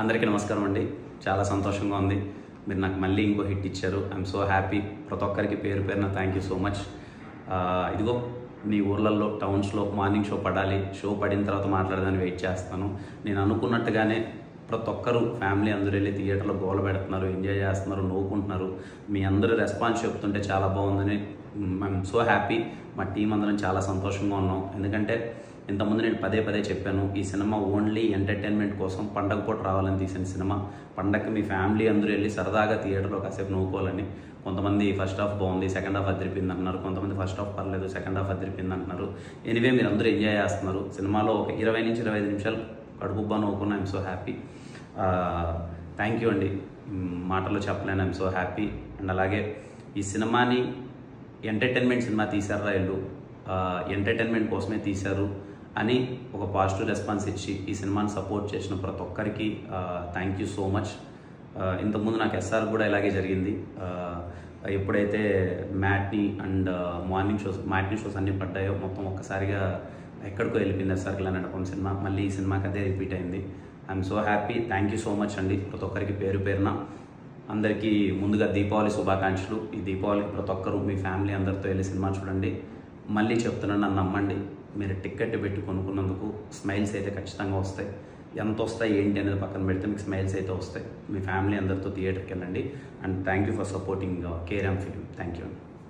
అందరికీ నమస్కారం అండి. చాలా సంతోషంగా ఉంది. మీరు నాకు మళ్ళీ ఇంకో హిట్ ఇచ్చారు. I'm so happy. ప్రతి ఒక్కరికి పేరు పేరున థ్యాంక్ యూ సో మచ్. ఇదిగో మీ ఊర్లలో టౌన్స్లో మార్నింగ్ షో పడాలి, షో పడిన తర్వాత మాట్లాడదాన్ని వెయిట్ చేస్తాను. నేను అనుకున్నట్టుగానే ప్రతి ఒక్కరు ఫ్యామిలీ అందరూ వెళ్ళి థియేటర్లో గోల పెడుతున్నారు, ఎంజాయ్ చేస్తున్నారు, నవ్వుకుంటున్నారు. మీ అందరూ రెస్పాన్స్ చెప్తుంటే చాలా బాగుందని ఐఎమ్ సో హ్యాపీ. మా టీం అందరం చాలా సంతోషంగా ఉన్నాం. ఎందుకంటే ఇంతకుముందు నేను పదే పదే చెప్పాను, ఈ సినిమా ఓన్లీ ఎంటర్టైన్మెంట్ కోసం పండగ పూట రావాలని తీసిన సినిమా. పండగకి మీ ఫ్యామిలీ అందరూ వెళ్ళి సరదాగా థియేటర్లో కాసేపు నవ్వుకోవాలని. కొంతమంది ఫస్ట్ హాఫ్ బాగుంది, సెకండ్ హాఫ్ అదిరిపోయింది అంటున్నారు. కొంతమంది ఫస్ట్ హాఫ్ పర్లేదు, సెకండ్ హాఫ్ అదిరిపోయింది అంటున్నారు. ఎనీవే మీరు అందరూ ఎంజాయ్ చేస్తున్నారు. సినిమాలో ఒక 20 నుంచి 25 నిమిషాలు కడుపుబ్బా నవ్వుకున్నా. I'm so happy. Thank you అండి. మాటల్లో చెప్పలేను. I'm so happy. అండ్ అలాగే ఈ సినిమాని ఎంటర్టైన్మెంట్ సినిమా తీశారా వీళ్ళు, ఎంటర్టైన్మెంట్ కోసమే తీశారు అని ఒక పాజిటివ్ రెస్పాన్స్ ఇచ్చి ఈ సినిమాని సపోర్ట్ చేసిన ప్రతి ఒక్కరికి థ్యాంక్ యూ సో మచ్. ఇంతకుముందు నాకు ఎస్ఆర్ కూడా ఇలాగే జరిగింది. ఎప్పుడైతే మ్యాట్నీ అండ్ మ్యాట్నీ షోస్ అన్నీ పడ్డాయో మొత్తం ఒక్కసారిగా ఎక్కడికో వెళ్ళిపోయింది ఎస్ఆర్ కిలానడపం సినిమా. మళ్ళీ ఈ సినిమాకి అదే రిపీట్ అయింది. I'm so happy. Thank you so much అండి ప్రతి ఒక్కరికి పేరు పేరున. అందరికీ ముందుగా దీపావళి శుభాకాంక్షలు. ఈ దీపావళికి ప్రతి ఒక్కరు మీ ఫ్యామిలీ అందరితో వెళ్ళి సినిమా చూడండి. మళ్ళీ చెప్తున్నాను, నన్ను నమ్మండి. మీరు టికెట్ పెట్టి కొనుక్కున్నందుకు స్మైల్స్ అయితే ఖచ్చితంగా వస్తాయి. ఎంత వస్తాయి ఏంటి అనేది పక్కన పెడితే మీకు స్మైల్స్ అయితే వస్తాయి. మీ ఫ్యామిలీ అందరితో థియేటర్కి వెళ్ళండి. And thank you for supporting KRM film. Thank you.